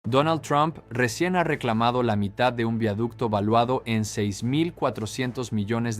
Donald Trump recién ha reclamado la mitad de un viaducto valuado en $6.400 millones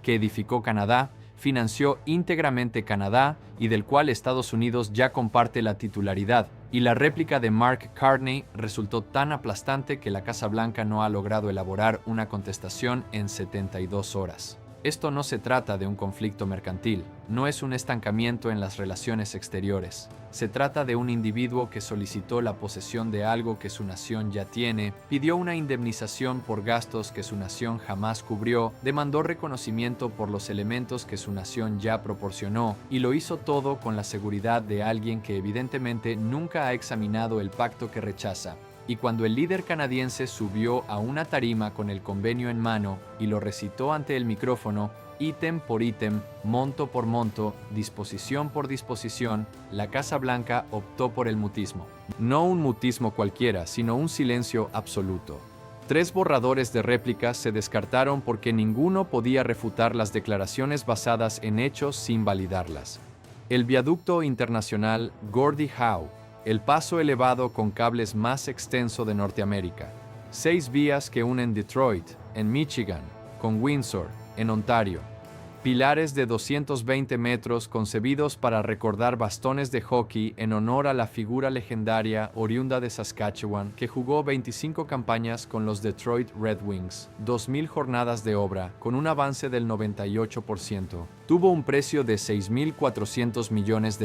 que edificó Canadá, financió íntegramente Canadá y del cual Estados Unidos ya comparte la titularidad, y la réplica de Mark Carney resultó tan aplastante que la Casa Blanca no ha logrado elaborar una contestación en 72 horas. Esto no se trata de un conflicto mercantil, no es un estancamiento en las relaciones exteriores. Se trata de un individuo que solicitó la posesión de algo que su nación ya tiene, pidió una indemnización por gastos que su nación jamás cubrió, demandó reconocimiento por los elementos que su nación ya proporcionó, y lo hizo todo con la seguridad de alguien que evidentemente nunca ha examinado el pacto que rechaza. Y cuando el líder canadiense subió a una tarima con el convenio en mano y lo recitó ante el micrófono, ítem por ítem, monto por monto, disposición por disposición, la Casa Blanca optó por el mutismo. No un mutismo cualquiera, sino un silencio absoluto. 3 borradores de réplicas se descartaron porque ninguno podía refutar las declaraciones basadas en hechos sin validarlas. El viaducto internacional Gordie Howe, el paso elevado con cables más extenso de Norteamérica. 6 vías que unen Detroit, en Michigan, con Windsor, en Ontario. Pilares de 220 metros concebidos para recordar bastones de hockey en honor a la figura legendaria oriunda de Saskatchewan que jugó 25 campañas con los Detroit Red Wings, 2.000 jornadas de obra, con un avance del 98%. Tuvo un precio de $6.400 millones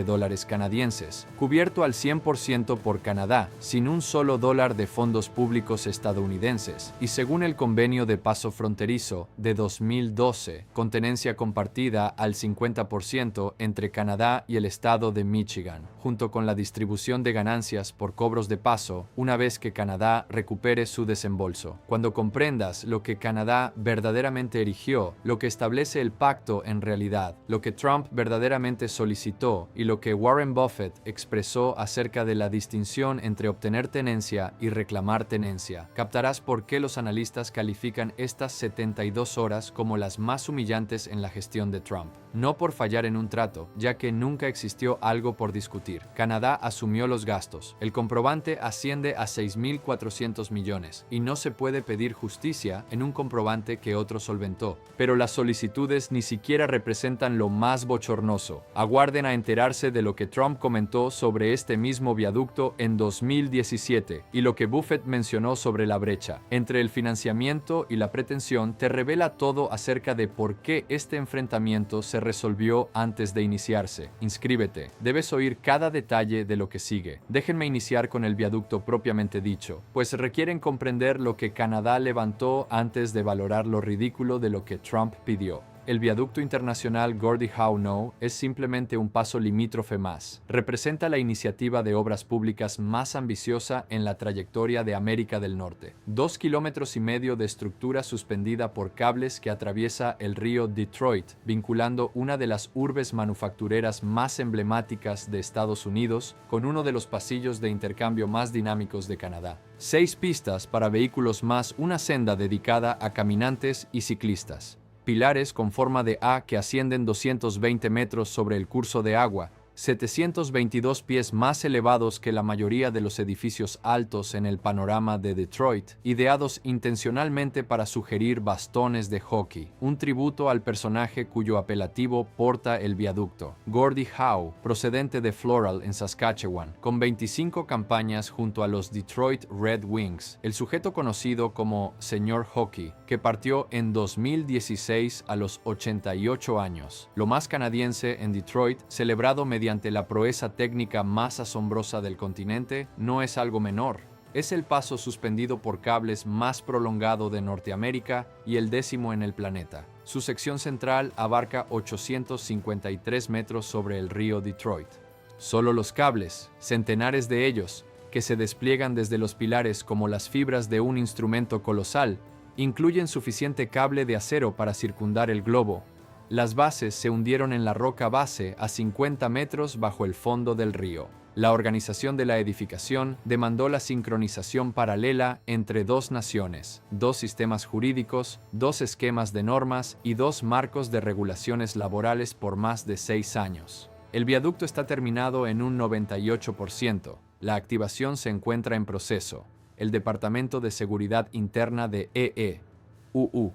canadienses, cubierto al 100% por Canadá, sin un solo dólar de fondos públicos estadounidenses, y según el convenio de paso fronterizo de 2012, con tenencia compartida al 50% entre Canadá y el estado de Michigan, junto con la distribución de ganancias por cobros de paso una vez que Canadá recupere su desembolso. Cuando comprendas lo que Canadá verdaderamente erigió, lo que establece el pacto en realidad, lo que Trump verdaderamente solicitó y lo que Warren Buffett expresó acerca de la distinción entre obtener tenencia y reclamar tenencia, captarás por qué los analistas califican estas 72 horas como las más humillantes en la gestión de Trump. No por fallar en un trato, ya que nunca existió algo por discutir. Canadá asumió los gastos. El comprobante asciende a 6.400 millones, y no se puede pedir justicia en un comprobante que otro solventó. Pero las solicitudes ni siquiera representan lo más bochornoso. Aguarden a enterarse de lo que Trump comentó sobre este mismo viaducto en 2017, y lo que Buffett mencionó sobre la brecha entre el financiamiento y la pretensión te revela todo acerca de por qué este enfrentamiento se resolvió antes de iniciarse. Inscríbete. Debes oír cada detalle de lo que sigue. Déjenme iniciar con el viaducto propiamente dicho, pues requieren comprender lo que Canadá levantó antes de valorar lo ridículo de lo que Trump pidió. El viaducto internacional Gordie Howe No es simplemente un paso limítrofe más. Representa la iniciativa de obras públicas más ambiciosa en la trayectoria de América del Norte. 2,5 kilómetros de estructura suspendida por cables que atraviesa el río Detroit, vinculando una de las urbes manufactureras más emblemáticas de Estados Unidos con uno de los pasillos de intercambio más dinámicos de Canadá. 6 pistas para vehículos más una senda dedicada a caminantes y ciclistas. Pilares con forma de A que ascienden 220 metros sobre el curso de agua, 722 pies más elevados que la mayoría de los edificios altos en el panorama de Detroit, ideados intencionalmente para sugerir bastones de hockey, un tributo al personaje cuyo apelativo porta el viaducto. Gordie Howe, procedente de Floral en Saskatchewan, con 25 campañas junto a los Detroit Red Wings, el sujeto conocido como Señor Hockey, que partió en 2016 a los 88 años, lo más canadiense en Detroit, celebrado mediante la proeza técnica más asombrosa del continente, no es algo menor. Es el paso suspendido por cables más prolongado de Norteamérica y el 10º en el planeta. Su sección central abarca 853 metros sobre el río Detroit. Solo los cables, centenares de ellos, que se despliegan desde los pilares como las fibras de un instrumento colosal, incluyen suficiente cable de acero para circundar el globo. Las bases se hundieron en la roca base a 50 metros bajo el fondo del río. La organización de la edificación demandó la sincronización paralela entre 2 naciones, 2 sistemas jurídicos, 2 esquemas de normas y 2 marcos de regulaciones laborales por más de 6 años. El viaducto está terminado en un 98%. La activación se encuentra en proceso. El Departamento de Seguridad Interna de EE.UU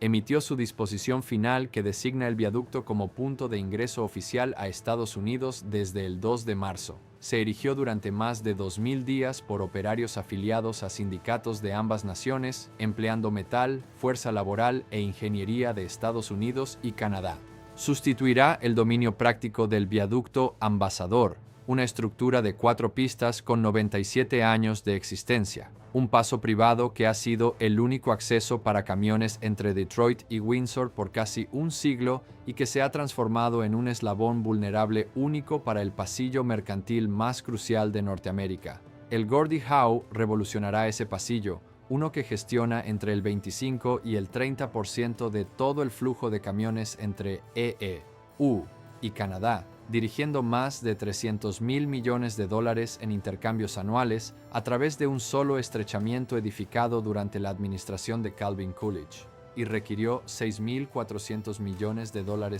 emitió su disposición final que designa el viaducto como punto de ingreso oficial a Estados Unidos desde el 2 de marzo. Se erigió durante más de 2000 días por operarios afiliados a sindicatos de ambas naciones, empleando metal, fuerza laboral e ingeniería de Estados Unidos y Canadá. Sustituirá el dominio práctico del viaducto Ambassador, una estructura de 4 pistas con 97 años de existencia, un paso privado que ha sido el único acceso para camiones entre Detroit y Windsor por casi un siglo y que se ha transformado en un eslabón vulnerable único para el pasillo mercantil más crucial de Norteamérica. El Gordie Howe revolucionará ese pasillo, uno que gestiona entre el 25 y el 30% de todo el flujo de camiones entre EU y Canadá, dirigiendo más de $300,000 millones en intercambios anuales a través de un solo estrechamiento edificado durante la administración de Calvin Coolidge, y requirió $6,400 millones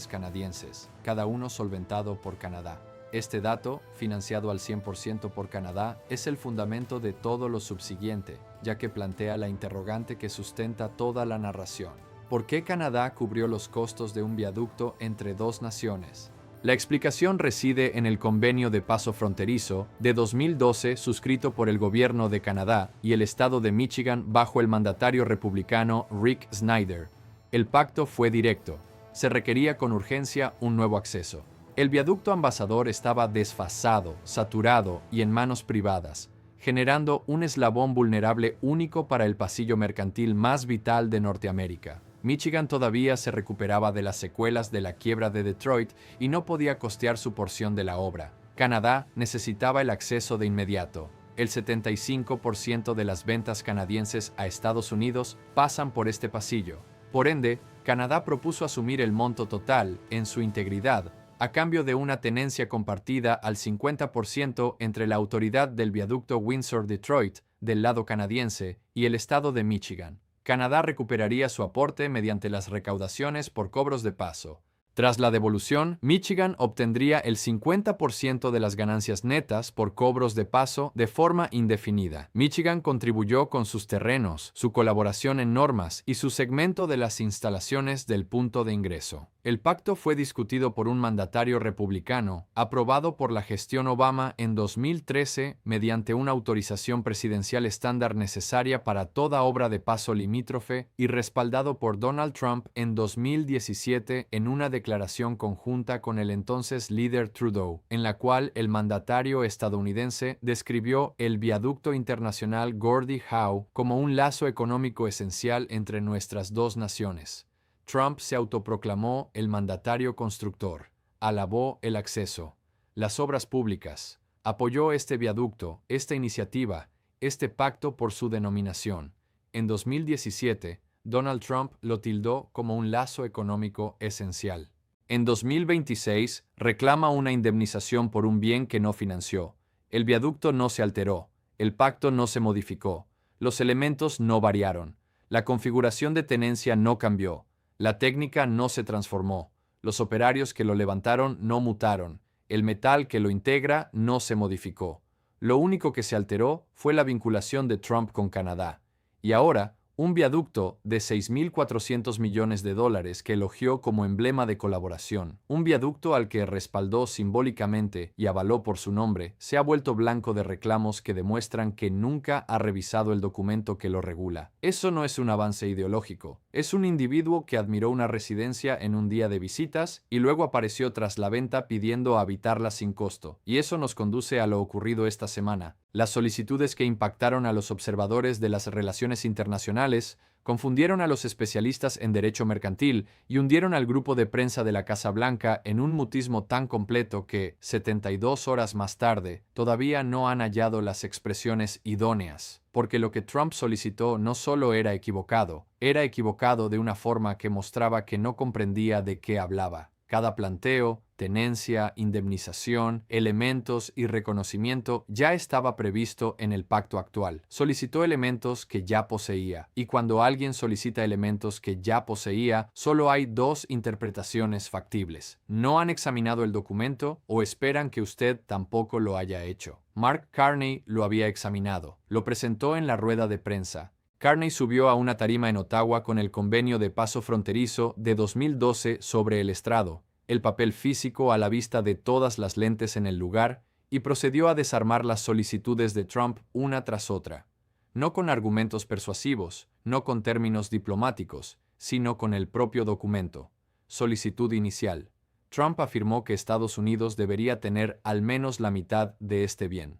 canadienses, cada uno solventado por Canadá. Este dato, financiado al 100% por Canadá, es el fundamento de todo lo subsiguiente, ya que plantea la interrogante que sustenta toda la narración. ¿Por qué Canadá cubrió los costos de un viaducto entre dos naciones? La explicación reside en el Convenio de Paso Fronterizo de 2012 suscrito por el Gobierno de Canadá y el Estado de Michigan bajo el mandatario republicano Rick Snyder. El pacto fue directo. Se requería con urgencia un nuevo acceso. El viaducto Ambassador estaba desfasado, saturado y en manos privadas, generando un eslabón vulnerable único para el pasillo mercantil más vital de Norteamérica. Michigan todavía se recuperaba de las secuelas de la quiebra de Detroit y no podía costear su porción de la obra. Canadá necesitaba el acceso de inmediato. El 75% de las ventas canadienses a Estados Unidos pasan por este pasillo. Por ende, Canadá propuso asumir el monto total, en su integridad, a cambio de una tenencia compartida al 50% entre la autoridad del viaducto Windsor-Detroit, del lado canadiense, y el estado de Michigan. Canadá recuperaría su aporte mediante las recaudaciones por cobros de paso. Tras la devolución, Michigan obtendría el 50% de las ganancias netas por cobros de paso de forma indefinida. Michigan contribuyó con sus terrenos, su colaboración en normas y su segmento de las instalaciones del punto de ingreso. El pacto fue discutido por un mandatario republicano, aprobado por la gestión Obama en 2013 mediante una autorización presidencial estándar necesaria para toda obra de paso limítrofe y respaldado por Donald Trump en 2017 en una declaración conjunta con el entonces líder Trudeau, en la cual el mandatario estadounidense describió el viaducto internacional Gordie Howe como un lazo económico esencial entre nuestras dos naciones. Trump se autoproclamó el mandatario constructor, alabó el acceso, las obras públicas, apoyó este viaducto, esta iniciativa, este pacto por su denominación. En 2017, Donald Trump lo tildó como un lazo económico esencial. En 2026, reclama una indemnización por un bien que no financió. El viaducto no se alteró, el pacto no se modificó, los elementos no variaron, la configuración de tenencia no cambió, la técnica no se transformó, los operarios que lo levantaron no mutaron, el metal que lo integra no se modificó. Lo único que se alteró fue la vinculación de Trump con Canadá. Y ahora, un viaducto de $6,400 millones que elogió como emblema de colaboración, un viaducto al que respaldó simbólicamente y avaló por su nombre, se ha vuelto blanco de reclamos que demuestran que nunca ha revisado el documento que lo regula. Eso no es un avance ideológico, es un individuo que admiró una residencia en un día de visitas y luego apareció tras la venta pidiendo habitarla sin costo. Y eso nos conduce a lo ocurrido esta semana. Las solicitudes que impactaron a los observadores de las relaciones internacionales confundieron a los especialistas en derecho mercantil y hundieron al grupo de prensa de la Casa Blanca en un mutismo tan completo que, 72 horas más tarde, todavía no han hallado las expresiones idóneas, porque lo que Trump solicitó no solo era equivocado de una forma que mostraba que no comprendía de qué hablaba. Cada planteo, tenencia, indemnización, elementos y reconocimiento ya estaba previsto en el pacto actual. Solicitó elementos que ya poseía, y cuando alguien solicita elementos que ya poseía, solo hay dos interpretaciones factibles. No han examinado el documento o esperan que usted tampoco lo haya hecho. Mark Carney lo había examinado. Lo presentó en la rueda de prensa. Carney subió a una tarima en Ottawa con el convenio de paso fronterizo de 2012 sobre el estrado, el papel físico a la vista de todas las lentes en el lugar, y procedió a desarmar las solicitudes de Trump una tras otra. No con argumentos persuasivos, no con términos diplomáticos, sino con el propio documento. Solicitud inicial. Trump afirmó que Estados Unidos debería tener al menos la mitad de este bien.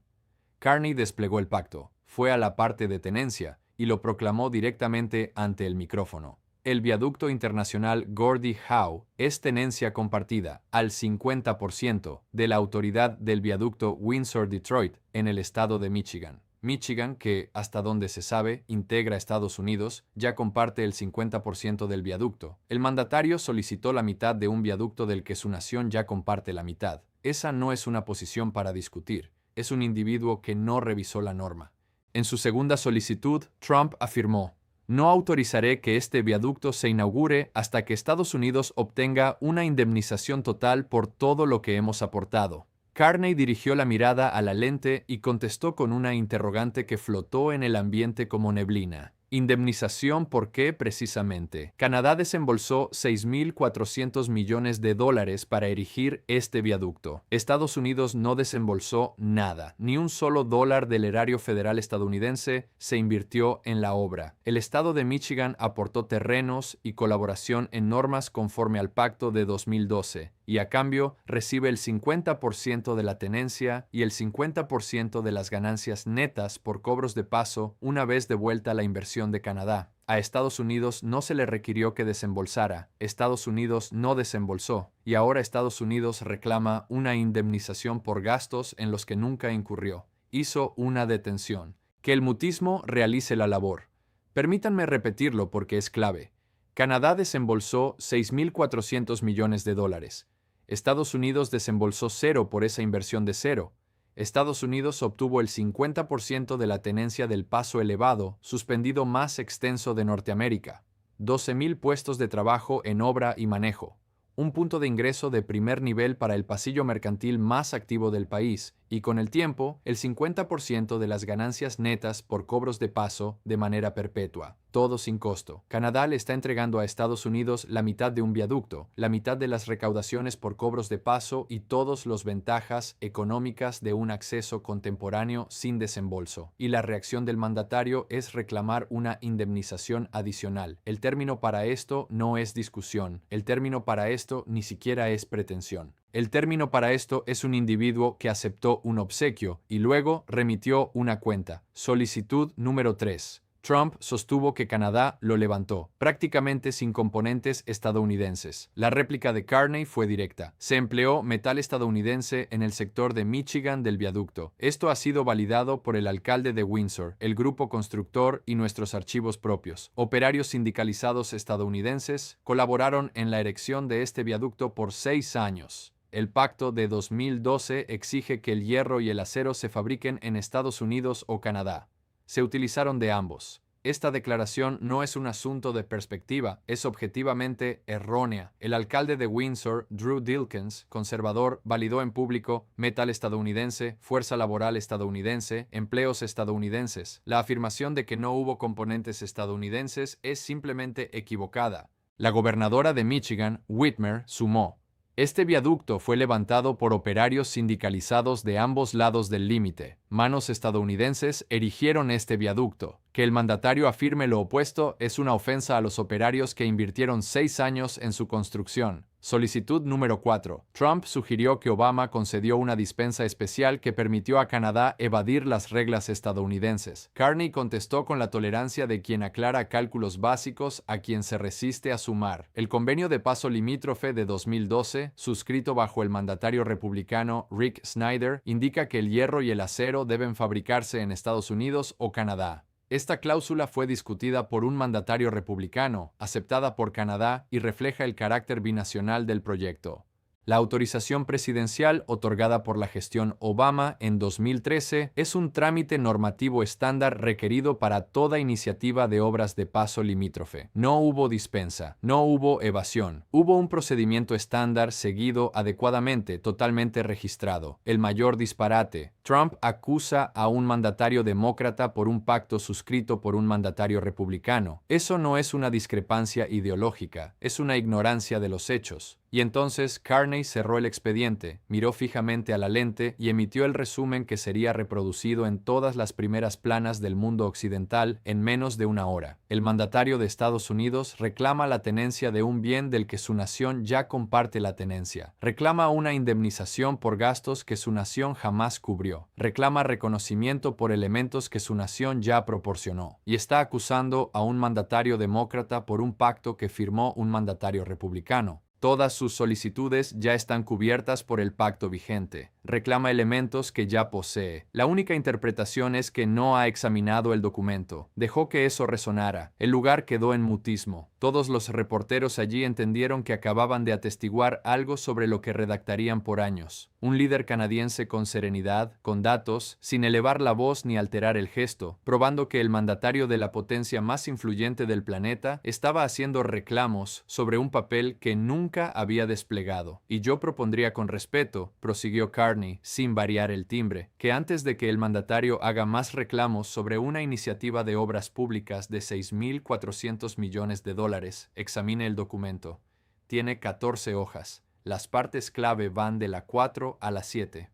Carney desplegó el pacto, fue a la parte de tenencia y lo proclamó directamente ante el micrófono. El viaducto internacional Gordie Howe es tenencia compartida al 50% de la autoridad del viaducto Windsor-Detroit en el estado de Michigan. Michigan, que, hasta donde se sabe, integra Estados Unidos, ya comparte el 50% del viaducto. El mandatario solicitó la mitad de un viaducto del que su nación ya comparte la mitad. Esa no es una posición para discutir. Es un individuo que no revisó la norma. En su segunda solicitud, Trump afirmó: "No autorizaré que este viaducto se inaugure hasta que Estados Unidos obtenga una indemnización total por todo lo que hemos aportado". Carney dirigió la mirada a la lente y contestó con una interrogante que flotó en el ambiente como neblina. ¿Indemnización por qué precisamente? Canadá desembolsó $6.400 millones para erigir este viaducto. Estados Unidos no desembolsó nada, ni un solo dólar del erario federal estadounidense se invirtió en la obra. El estado de Michigan aportó terrenos y colaboración en normas conforme al pacto de 2012, y a cambio recibe el 50% de la tenencia y el 50% de las ganancias netas por cobros de paso una vez devuelta la inversión de Canadá. A Estados Unidos no se le requirió que desembolsara, Estados Unidos no desembolsó, y ahora Estados Unidos reclama una indemnización por gastos en los que nunca incurrió. Hizo una detención. Que el mutismo realice la labor. Permítanme repetirlo porque es clave. Canadá desembolsó $6.400 millones. Estados Unidos desembolsó cero por esa inversión de cero. Estados Unidos obtuvo el 50% de la tenencia del paso elevado, suspendido más extenso de Norteamérica. 12.000 puestos de trabajo en obra y manejo. Un punto de ingreso de primer nivel para el pasillo mercantil más activo del país, y con el tiempo, el 50% de las ganancias netas por cobros de paso de manera perpetua, todo sin costo. Canadá le está entregando a Estados Unidos la mitad de un viaducto, la mitad de las recaudaciones por cobros de paso y todas las ventajas económicas de un acceso contemporáneo sin desembolso. Y la reacción del mandatario es reclamar una indemnización adicional. El término para esto no es discusión. El término para esto ni siquiera es pretensión. El término para esto es un individuo que aceptó un obsequio y luego remitió una cuenta. Solicitud número 3. Trump sostuvo que Canadá lo levantó, prácticamente sin componentes estadounidenses. La réplica de Carney fue directa. Se empleó metal estadounidense en el sector de Michigan del viaducto. Esto ha sido validado por el alcalde de Windsor, el grupo constructor y nuestros archivos propios. Operarios sindicalizados estadounidenses colaboraron en la erección de este viaducto por 6 años. El pacto de 2012 exige que el hierro y el acero se fabriquen en Estados Unidos o Canadá. Se utilizaron de ambos. Esta declaración no es un asunto de perspectiva, es objetivamente errónea. El alcalde de Windsor, Drew Dilkens, conservador, validó en público metal estadounidense, fuerza laboral estadounidense, empleos estadounidenses. La afirmación de que no hubo componentes estadounidenses es simplemente equivocada. La gobernadora de Michigan, Whitmer, sumó: "Este viaducto fue levantado por operarios sindicalizados de ambos lados del límite. Manos estadounidenses erigieron este viaducto. Que el mandatario afirme lo opuesto es una ofensa a los operarios que invirtieron 6 años en su construcción". Solicitud número 4. Trump sugirió que Obama concedió una dispensa especial que permitió a Canadá evadir las reglas estadounidenses. Carney contestó con la tolerancia de quien aclara cálculos básicos a quien se resiste a sumar. El convenio de paso limítrofe de 2012, suscrito bajo el mandatario republicano Rick Snyder, indica que el hierro y el acero deben fabricarse en Estados Unidos o Canadá. Esta cláusula fue discutida por un mandatario republicano, aceptada por Canadá y refleja el carácter binacional del proyecto. La autorización presidencial otorgada por la gestión Obama en 2013 es un trámite normativo estándar requerido para toda iniciativa de obras de paso limítrofe. No hubo dispensa, no hubo evasión. Hubo un procedimiento estándar seguido adecuadamente, totalmente registrado. El mayor disparate. Trump acusa a un mandatario demócrata por un pacto suscrito por un mandatario republicano. Eso no es una discrepancia ideológica, es una ignorancia de los hechos. Y entonces Carney cerró el expediente, miró fijamente a la lente y emitió el resumen que sería reproducido en todas las primeras planas del mundo occidental en menos de una hora. El mandatario de Estados Unidos reclama la tenencia de un bien del que su nación ya comparte la tenencia. Reclama una indemnización por gastos que su nación jamás cubrió. Reclama reconocimiento por elementos que su nación ya proporcionó. Y está acusando a un mandatario demócrata por un pacto que firmó un mandatario republicano. Todas sus solicitudes ya están cubiertas por el pacto vigente. Reclama elementos que ya posee. La única interpretación es que no ha examinado el documento. Dejó que eso resonara. El lugar quedó en mutismo. Todos los reporteros allí entendieron que acababan de atestiguar algo sobre lo que redactarían por años. Un líder canadiense con serenidad, con datos, sin elevar la voz ni alterar el gesto, probando que el mandatario de la potencia más influyente del planeta estaba haciendo reclamos sobre un papel que nunca había desplegado. Y yo propondría con respeto, prosiguió Carney, sin variar el timbre, que antes de que el mandatario haga más reclamos sobre una iniciativa de obras públicas de 6.400 millones de dólares, examine el documento. Tiene 14 hojas. Las partes clave van de la 4 a la 7.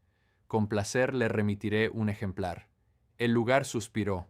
Con placer le remitiré un ejemplar. El lugar suspiró.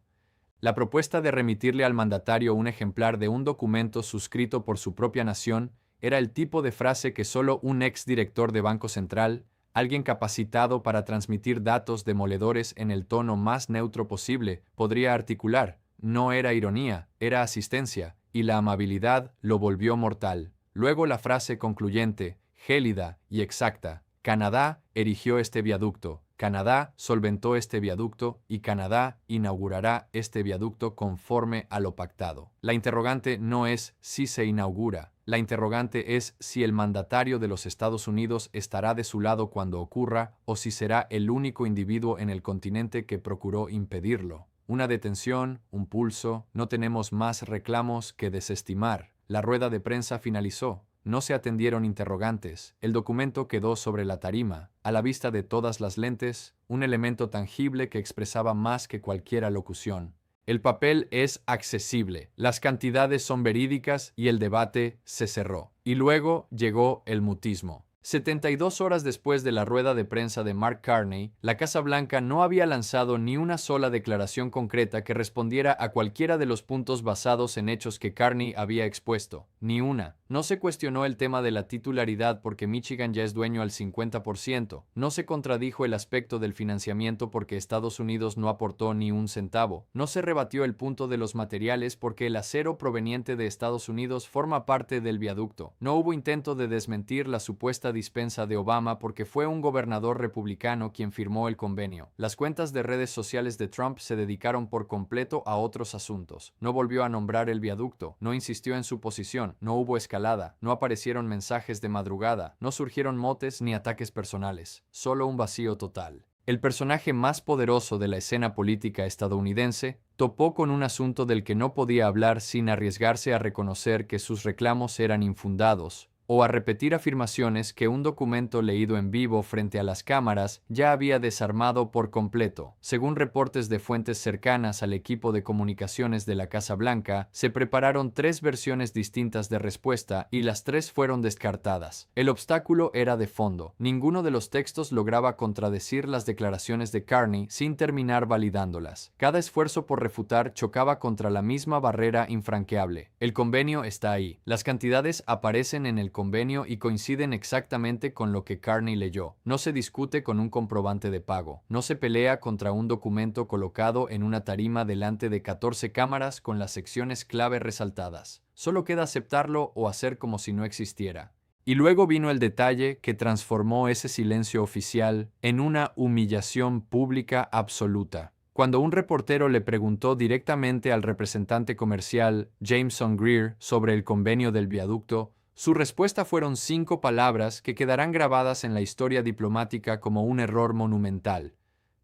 La propuesta de remitirle al mandatario un ejemplar de un documento suscrito por su propia nación era el tipo de frase que solo un exdirector de Banco Central, alguien capacitado para transmitir datos demoledores en el tono más neutro posible, podría articular. No era ironía, era asistencia, y la amabilidad lo volvió mortal. Luego la frase concluyente, gélida y exacta. Canadá erigió este viaducto, Canadá solventó este viaducto y Canadá inaugurará este viaducto conforme a lo pactado. La interrogante no es si se inaugura, la interrogante es si el mandatario de los Estados Unidos estará de su lado cuando ocurra o si será el único individuo en el continente que procuró impedirlo. Una detención, un pulso, no tenemos más reclamos que desestimar. La rueda de prensa finalizó. No se atendieron interrogantes. El documento quedó sobre la tarima, a la vista de todas las lentes, un elemento tangible que expresaba más que cualquier alocución. El papel es accesible, las cantidades son verídicas y el debate se cerró. Y luego llegó el mutismo. 72 horas después de la rueda de prensa de Mark Carney, la Casa Blanca no había lanzado ni una sola declaración concreta que respondiera a cualquiera de los puntos basados en hechos que Carney había expuesto. Ni una. No se cuestionó el tema de la titularidad porque Michigan ya es dueño al 50%. No se contradijo el aspecto del financiamiento porque Estados Unidos no aportó ni un centavo. No se rebatió el punto de los materiales porque el acero proveniente de Estados Unidos forma parte del viaducto. No hubo intento de desmentir la supuesta dispensa de Obama porque fue un gobernador republicano quien firmó el convenio. Las cuentas de redes sociales de Trump se dedicaron por completo a otros asuntos. No volvió a nombrar el viaducto, no insistió en su posición, no hubo escalada, no aparecieron mensajes de madrugada, no surgieron motes ni ataques personales, solo un vacío total. El personaje más poderoso de la escena política estadounidense topó con un asunto del que no podía hablar sin arriesgarse a reconocer que sus reclamos eran infundados, o a repetir afirmaciones que un documento leído en vivo frente a las cámaras ya había desarmado por completo. Según reportes de fuentes cercanas al equipo de comunicaciones de la Casa Blanca, se prepararon 3 versiones distintas de respuesta y las 3 fueron descartadas. El obstáculo era de fondo. Ninguno de los textos lograba contradecir las declaraciones de Carney sin terminar validándolas. Cada esfuerzo por refutar chocaba contra la misma barrera infranqueable. El convenio está ahí. Las cantidades aparecen en el convenio y coinciden exactamente con lo que Carney leyó. No se discute con un comprobante de pago. No se pelea contra un documento colocado en una tarima delante de 14 cámaras con las secciones clave resaltadas. Solo queda aceptarlo o hacer como si no existiera. Y luego vino el detalle que transformó ese silencio oficial en una humillación pública absoluta. Cuando un reportero le preguntó directamente al representante comercial Jameson Greer sobre el convenio del viaducto, su respuesta fueron 5 palabras que quedarán grabadas en la historia diplomática como un error monumental.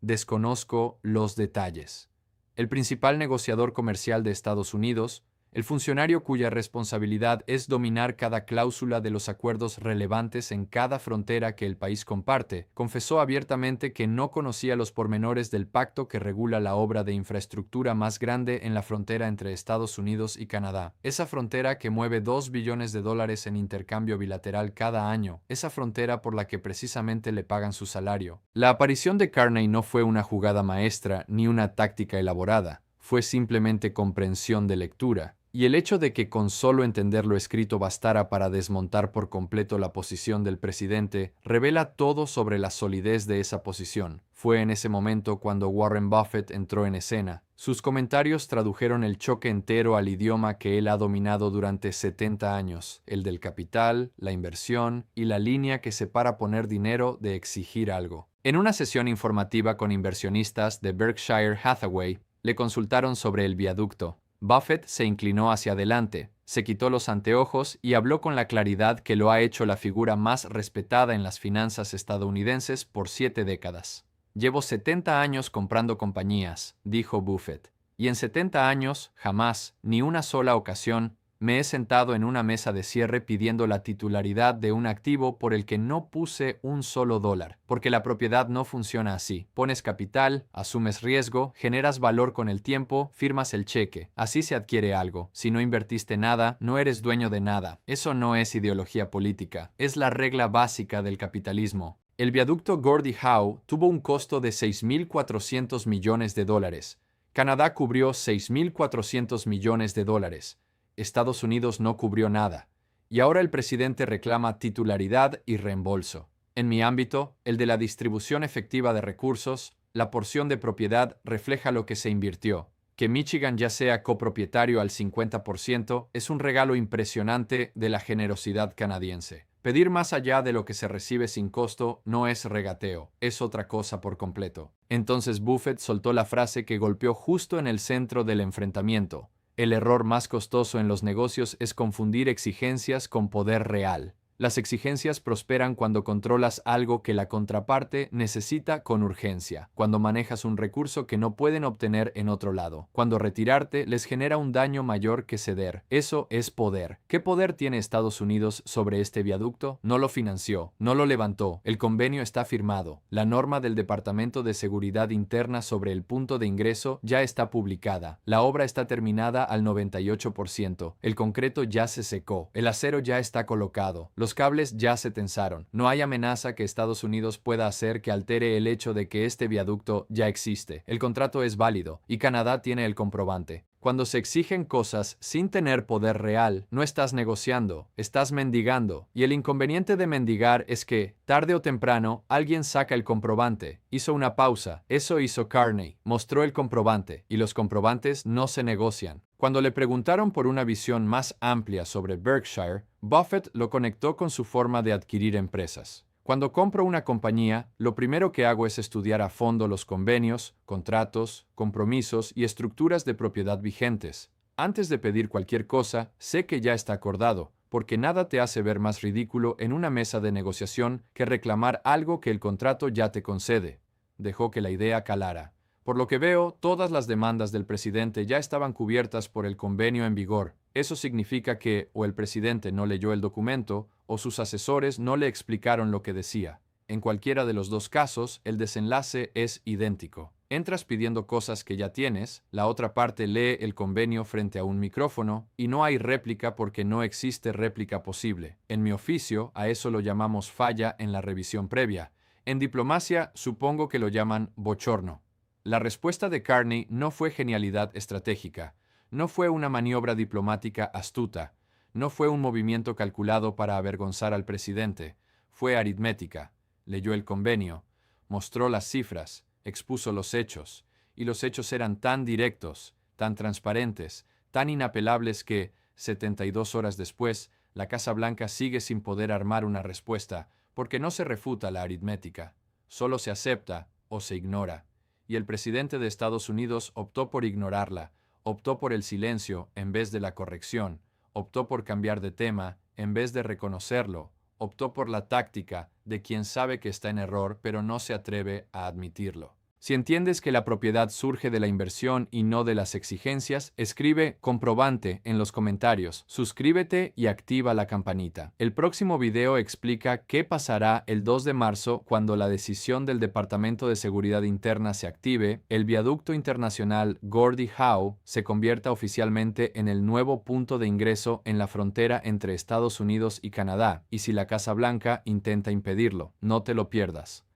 Desconozco los detalles. El principal negociador comercial de Estados Unidos, El funcionario cuya responsabilidad es dominar cada cláusula de los acuerdos relevantes en cada frontera que el país comparte, confesó abiertamente que no conocía los pormenores del pacto que regula la obra de infraestructura más grande en la frontera entre Estados Unidos y Canadá. Esa frontera que mueve $2 billones en intercambio bilateral cada año, esa frontera por la que precisamente le pagan su salario. La aparición de Carney no fue una jugada maestra ni una táctica elaborada, fue simplemente comprensión de lectura. Y el hecho de que con solo entender lo escrito bastara para desmontar por completo la posición del presidente revela todo sobre la solidez de esa posición. Fue en ese momento cuando Warren Buffett entró en escena. Sus comentarios tradujeron el choque entero al idioma que él ha dominado durante 70 años, el del capital, la inversión y la línea que separa poner dinero de exigir algo. En una sesión informativa con inversionistas de Berkshire Hathaway, le consultaron sobre el viaducto. Buffett se inclinó hacia adelante, se quitó los anteojos y habló con la claridad que lo ha hecho la figura más respetada en las finanzas estadounidenses por 7 décadas. Llevo 70 años comprando compañías, dijo Buffett, y en 70 años, jamás, ni una sola ocasión, me he sentado en una mesa de cierre pidiendo la titularidad de un activo por el que no puse un solo dólar, porque la propiedad no funciona así. Pones capital, asumes riesgo, generas valor con el tiempo, firmas el cheque. Así se adquiere algo. Si no invertiste nada, no eres dueño de nada. Eso no es ideología política, es la regla básica del capitalismo. El viaducto Gordie Howe tuvo un costo de $6.400 millones. Canadá cubrió $6.400 millones. Estados Unidos no cubrió nada, y ahora el presidente reclama titularidad y reembolso. En mi ámbito, el de la distribución efectiva de recursos, la porción de propiedad refleja lo que se invirtió. Que Michigan ya sea copropietario al 50% es un regalo impresionante de la generosidad canadiense. Pedir más allá de lo que se recibe sin costo no es regateo, es otra cosa por completo. Entonces Buffett soltó la frase que golpeó justo en el centro del enfrentamiento. El error más costoso en los negocios es confundir exigencias con poder real. Las exigencias prosperan cuando controlas algo que la contraparte necesita con urgencia, cuando manejas un recurso que no pueden obtener en otro lado, cuando retirarte les genera un daño mayor que ceder. Eso es poder. ¿Qué poder tiene Estados Unidos sobre este viaducto? No lo financió, no lo levantó, el convenio está firmado, la norma del Departamento de Seguridad Interna sobre el punto de ingreso ya está publicada, la obra está terminada al 98%, el concreto ya se secó, el acero ya está colocado, los cables ya se tensaron. No hay amenaza que Estados Unidos pueda hacer que altere el hecho de que este viaducto ya existe. El contrato es válido y Canadá tiene el comprobante. Cuando se exigen cosas sin tener poder real, no estás negociando, estás mendigando. Y el inconveniente de mendigar es que, tarde o temprano, alguien saca el comprobante. Hizo una pausa. Eso hizo Carney. Mostró el comprobante. Y los comprobantes no se negocian. Cuando le preguntaron por una visión más amplia sobre Berkshire, Buffett lo conectó con su forma de adquirir empresas. Cuando compro una compañía, lo primero que hago es estudiar a fondo los convenios, contratos, compromisos y estructuras de propiedad vigentes. Antes de pedir cualquier cosa, sé que ya está acordado, porque nada te hace ver más ridículo en una mesa de negociación que reclamar algo que el contrato ya te concede. Dejó que la idea calara. Por lo que veo, todas las demandas del presidente ya estaban cubiertas por el convenio en vigor. Eso significa que o el presidente no leyó el documento o sus asesores no le explicaron lo que decía. En cualquiera de los dos casos, el desenlace es idéntico. Entras pidiendo cosas que ya tienes, la otra parte lee el convenio frente a un micrófono y no hay réplica porque no existe réplica posible. En mi oficio, a eso lo llamamos falla en la revisión previa. En diplomacia, supongo que lo llaman bochorno. La respuesta de Carney no fue genialidad estratégica, no fue una maniobra diplomática astuta, no fue un movimiento calculado para avergonzar al presidente, fue aritmética. Leyó el convenio, mostró las cifras, expuso los hechos, y los hechos eran tan directos, tan transparentes, tan inapelables que, 72 horas después, la Casa Blanca sigue sin poder armar una respuesta, porque no se refuta la aritmética, solo se acepta o se ignora. Y el presidente de Estados Unidos optó por ignorarla, optó por el silencio en vez de la corrección, optó por cambiar de tema en vez de reconocerlo, optó por la táctica de quien sabe que está en error pero no se atreve a admitirlo. Si entiendes que la propiedad surge de la inversión y no de las exigencias, escribe comprobante en los comentarios, suscríbete y activa la campanita. El próximo video explica qué pasará el 2 de marzo cuando la decisión del Departamento de Seguridad Interna se active, el viaducto internacional Gordie Howe se convierta oficialmente en el nuevo punto de ingreso en la frontera entre Estados Unidos y Canadá, y si la Casa Blanca intenta impedirlo. No te lo pierdas.